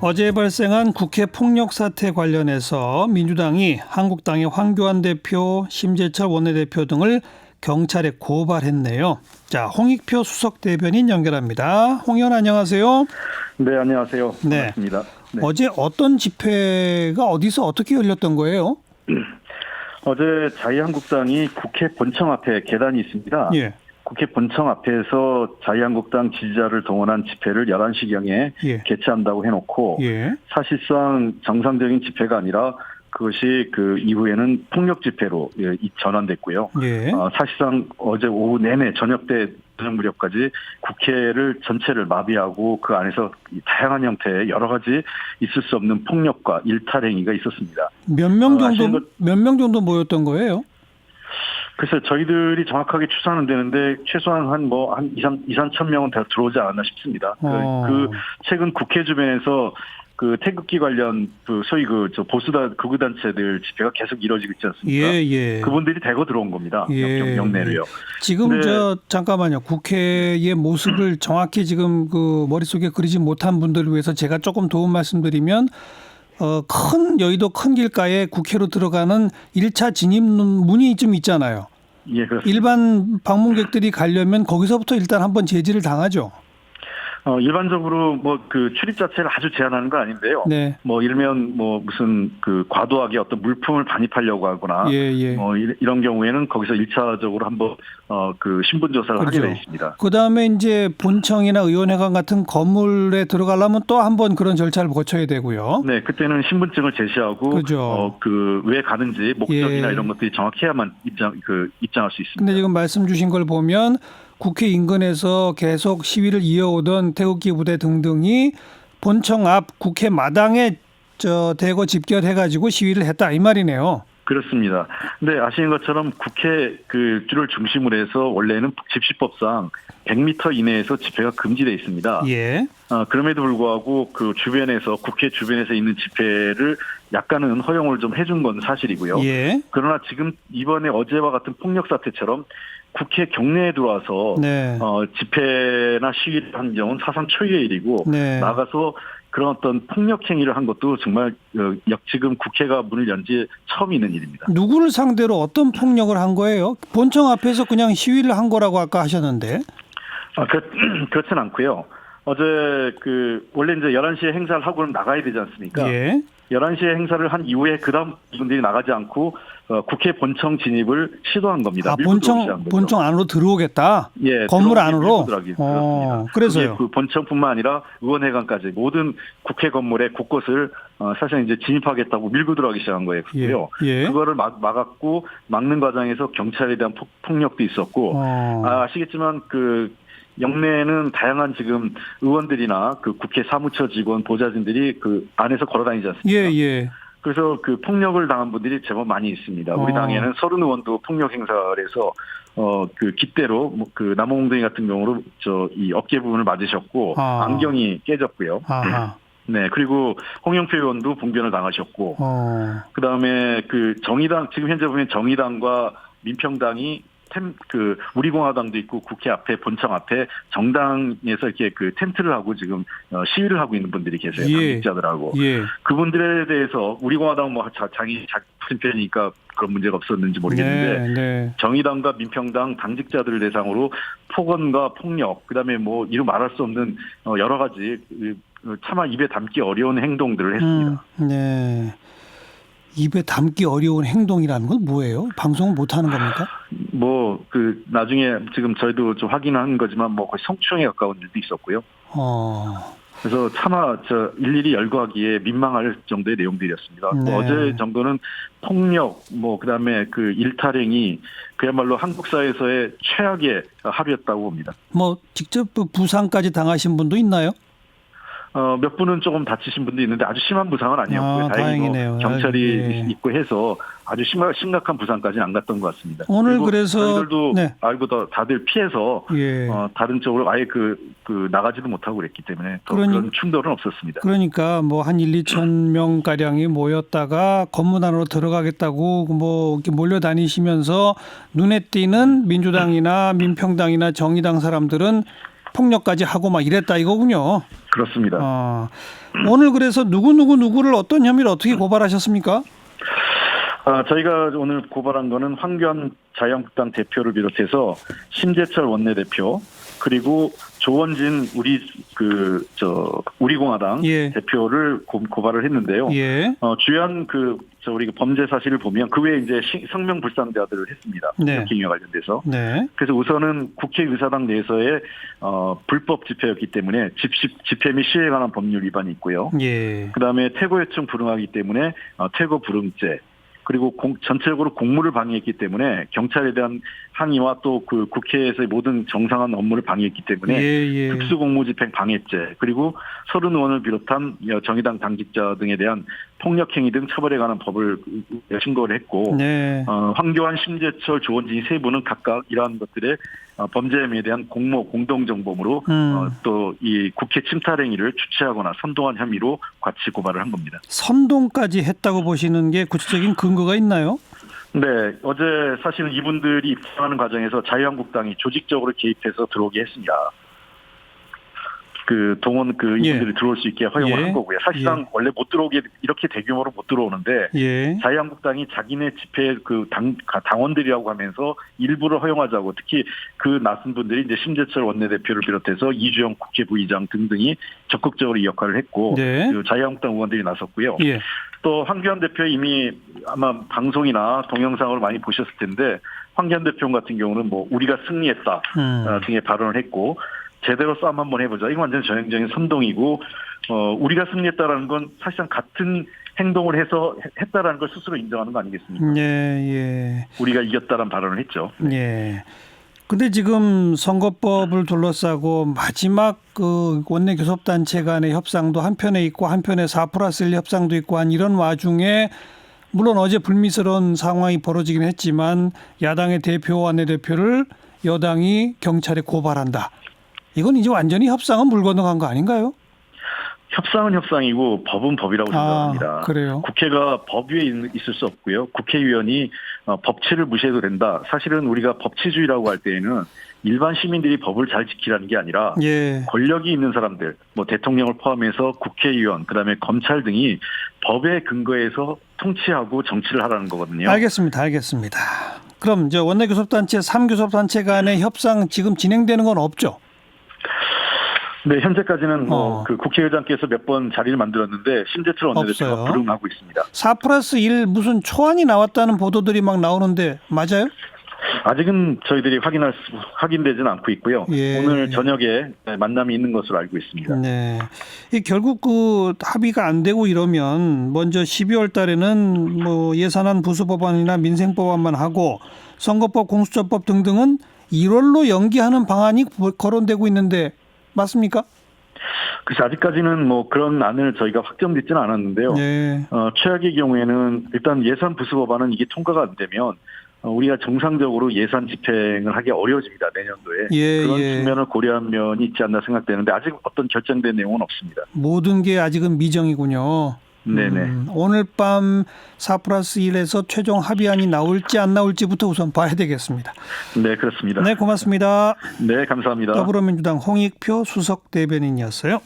어제 발생한 국회 폭력 사태 관련해서 민주당이 한국당의 황교안 대표, 심재철 원내대표 등을 경찰에 고발했네요. 자, 홍익표 수석 대변인 연결합니다. 홍 의원 안녕하세요. 네, 안녕하세요. 네. 반갑습니다. 네. 어제 어떤 집회가 어디서 어떻게 열렸던 거예요? 어제 자유한국당이 국회 본청 앞에 계단이 있습니다. 예. 국회 본청 앞에서 자유한국당 지지자를 동원한 집회를 11시경에 예. 개최한다고 해놓고 예. 사실상 정상적인 집회가 아니라 그것이 그 이후에는 폭력 집회로 전환됐고요. 예. 사실상 어제 오후 내내 저녁 무렵까지 국회를 전체를 마비하고 그 안에서 다양한 형태의 여러 가지 있을 수 없는 폭력과 일탈행위가 있었습니다. 몇 명 정도 모였던 거예요? 글쎄 저희들이 정확하게 추산은 되는데 최소한 한 2-3천 명은 다 들어오지 않았나 싶습니다. 그 최근 국회 주변에서 그 태극기 관련 그 소위 보수 극우단체들 집회가 계속 이루어지고 있지 않습니까? 예. 그분들이 대거 들어온 겁니다. 예. 영내로요. 지금 잠깐만요. 국회의 모습을 정확히 지금 그 머릿속에 그리지 못한 분들을 위해서 제가 조금 도움 말씀드리면 여의도 큰 길가에 국회로 들어가는 1차 진입 문이 좀 있잖아요. 예, 그렇습니다. 일반 방문객들이 가려면 거기서부터 일단 한번 제지를 당하죠. 일반적으로 그 출입 자체를 아주 제한하는 건 아닌데요. 네. 이러면 무슨 과도하게 어떤 물품을 반입하려고 하거나 이런 경우에는 거기서 1차적으로 한번 그 신분 조사를 그렇죠. 하게 돼 있습니다. 그다음에 이제 본청이나 의원회관 같은 건물에 들어가려면 또 한번 그런 절차를 거쳐야 되고요. 네, 그때는 신분증을 제시하고 그렇죠. 왜 가는지 목적이나 이런 것들이 정확해야만 입장할 수 있습니다. 근데 지금 말씀 주신 걸 보면 국회 인근에서 계속 시위를 이어오던 태극기 부대 등등이 본청 앞 국회 마당에 대거 집결해가지고 시위를 했다 이 말이네요. 그렇습니다. 근데 아시는 것처럼 국회 줄을 중심으로 해서 원래는 집시법상 100m 이내에서 집회가 금지되어 있습니다. 예. 그럼에도 불구하고 국회 주변에서 있는 집회를 약간은 허용을 좀 해준 건 사실이고요. 예. 그러나 지금 이번에 어제와 같은 폭력 사태처럼 국회 경내에 들어와서 집회나 시위를 한 경우는 사상 초유의 일이고 나가서 그런 어떤 폭력 행위를 한 것도 정말 지금 국회가 문을 연 지 처음 있는 일입니다. 누구를 상대로 어떤 폭력을 한 거예요? 본청 앞에서 그냥 시위를 한 거라고 아까 하셨는데. 그렇진 않고요. 어제 원래 이제 11시에 행사를 하고는 나가야 되지 않습니까? 예. 11시에 행사를 한 이후에 그다음 분들이 나가지 않고 국회 본청 진입을 시도한 겁니다. 본청 안으로 들어오겠다? 예, 건물 안으로? 그렇습니다. 그래서요. 그 본청뿐만 아니라 의원회관까지 모든 국회 건물의 곳곳을 사실 이제 진입하겠다고 밀고 들어가기 시작한 거예요. 예. 그거를 막았고 막는 과정에서 경찰에 대한 폭력도 있었고 아시겠지만 영내에는 다양한 지금 의원들이나 국회 사무처 직원, 보좌진들이 안에서 걸어다니지 않습니까? 예. 그래서 폭력을 당한 분들이 제법 많이 있습니다. 우리 당에는 30 의원도 폭력 행사를 해서 깃대로 남홍동이 같은 경우로 이 어깨 부분을 맞으셨고 안경이 깨졌고요. 네, 그리고 홍영표 의원도 봉변을 당하셨고, 그 다음에 정의당 지금 현재 보면 정의당과 민평당이 우리공화당도 있고 국회 앞에 본청 앞에 정당에서 이렇게 텐트를 하고 지금 시위를 하고 있는 분들이 계세요. 당직자들하고. 그분들에 대해서 우리공화당은 자기 편이니까 그런 문제가 없었는지 모르겠는데 정의당과 민평당 당직자들을 대상으로 폭언과 폭력, 그다음에 이루 말할 수 없는 여러 가지 차마 입에 담기 어려운 행동들을 했습니다. 네. 입에 담기 어려운 행동이라는 건 뭐예요? 방송을 못 하는 겁니까? 나중에 지금 저희도 좀 확인한 거지만 거의 성추행에 가까운 일도 있었고요. 그래서 차마 일일이 열거하기에 민망할 정도의 내용들이었습니다. 어제 정도는 폭력, 그다음에 일탈행위, 그야말로 한국 사회에서의 최악의 하루였다고 봅니다. 직접 부상까지 당하신 분도 있나요? 몇 분은 조금 다치신 분도 있는데 아주 심한 부상은 아니었고요. 다행이네요. 경찰이 있고 해서 아주 심각한 부상까지는 안 갔던 것 같습니다. 오늘 그래서 저희들도 알고 다들 피해서 다른 쪽으로 아예 나가지도 못하고 그랬기 때문에 그런 충돌은 없었습니다. 그러니까 한 1-2천 명 가량이 모였다가 건물 안으로 들어가겠다고 이렇게 몰려다니시면서 눈에 띄는 민주당이나 민평당이나 정의당 사람들은 폭력까지 하고 이랬다 이거군요. 그렇습니다. 오늘 그래서 누구를 어떤 혐의로 어떻게 고발하셨습니까? 저희가 오늘 고발한 거는 황교안 자유한국당 대표를 비롯해서 심재철 원내대표 그리고 조원진 우리공화당 예. 대표를 고발을 했는데요. 예. 주요한 우리 범죄 사실을 보면 그 외에 이제 성명불상자들을 했습니다. 네. 폭력행위와 관련돼서. 네. 그래서 우선은 국회의사당 내에서의 불법 집회였기 때문에 집회 및 시위에 관한 법률 위반이 있고요. 예. 그다음에 퇴거 요청 불응하기 때문에 퇴거 불응죄. 그리고 전체적으로 공무를 방해했기 때문에 경찰에 대한 항의와 또 그 국회에서의 모든 정상한 업무를 방해했기 때문에 특수공무집행 방해죄 그리고 서른 의원을 비롯한 정의당 당직자 등에 대한 폭력행위 등 처벌에 관한 법을 신고를 했고 네. 황교안, 심재철, 조원진이 세 분은 각각 이러한 것들의 범죄 혐의에 대한 공동정범으로 또 이 국회 침탈 행위를 주최하거나 선동한 혐의로 같이 고발을 한 겁니다. 선동까지 했다고 보시는 게 구체적인 근거가 있나요? 네, 어제 사실은 이분들이 입당하는 과정에서 자유한국당이 조직적으로 개입해서 들어오게 했습니다. 이분들이 들어올 수 있게 허용을 한 거고요. 사실상 원래 못 들어오게 이렇게 대규모로 못 들어오는데 자유한국당이 자기네 집회 당원들이라고 하면서 일부를 허용하자고 특히 그 나선 분들이 이제 심재철 원내대표를 비롯해서 이주영 국회 부의장 등등이 적극적으로 이 역할을 했고 그 자유한국당 의원들이 나섰고요. 또 황교안 대표 이미 아마 방송이나 동영상을 많이 보셨을 텐데 황교안 대표 같은 경우는 우리가 승리했다 등의 발언을 했고 제대로 싸움 한번 해보자. 이건 완전 전형적인 선동이고 우리가 승리했다라는 건 사실상 같은 행동을 해서 했다라는 걸 스스로 인정하는 거 아니겠습니까? 예. 우리가 이겼다라는 발언을 했죠. 예. 근데 지금 선거법을 둘러싸고 마지막 그 원내 교섭단체 간의 협상도 한편에 있고 한편에 4+1 협상도 있고 한 이런 와중에 물론 어제 불미스러운 상황이 벌어지긴 했지만 야당의 대표와 원내대표를 여당이 경찰에 고발한다. 이건 이제 완전히 협상은 물 건너간 거 아닌가요? 협상은 협상이고 법은 법이라고 생각합니다. 그래요? 국회가 법 위에 있을 수 없고요. 국회의원이 법치를 무시해도 된다. 사실은 우리가 법치주의라고 할 때에는 일반 시민들이 법을 잘 지키라는 게 아니라 권력이 있는 사람들, 대통령을 포함해서 국회의원, 그다음에 검찰 등이 법에 근거해서 통치하고 정치를 하라는 거거든요. 알겠습니다. 그럼 원내교섭단체, 3교섭단체 간의 협상 지금 진행되는 건 없죠? 네, 현재까지는 그 국회의장께서 몇 번 자리를 만들었는데 심재철 원내대표가 불응하고 있습니다. 4+1 무슨 초안이 나왔다는 보도들이 막 나오는데 맞아요? 아직은 저희들이 확인되지는 않고 있고요. 오늘 저녁에 만남이 있는 것으로 알고 있습니다. 네, 결국 그 합의가 안 되고 이러면 먼저 12월 달에는 예산안 부수법안이나 민생법안만 하고 선거법, 공수처법 등등은 1월로 연기하는 방안이 거론되고 있는데 맞습니까? 그래서 아직까지는 그런 안을 저희가 확정짓지는 않았는데요. 최악의 경우에는 일단 예산 부수법안은 이게 통과가 안 되면 우리가 정상적으로 예산 집행을 하기 어려워집니다. 내년도에. 그런 측면을 고려한 면이 있지 않나 생각되는데 아직 어떤 결정된 내용은 없습니다. 모든 게 아직은 미정이군요. 네네. 오늘 밤 4+1에서 최종 합의안이 나올지 안 나올지부터 우선 봐야 되겠습니다. 네, 그렇습니다. 네, 고맙습니다. 네, 감사합니다. 더불어민주당 홍익표 수석 대변인이었어요.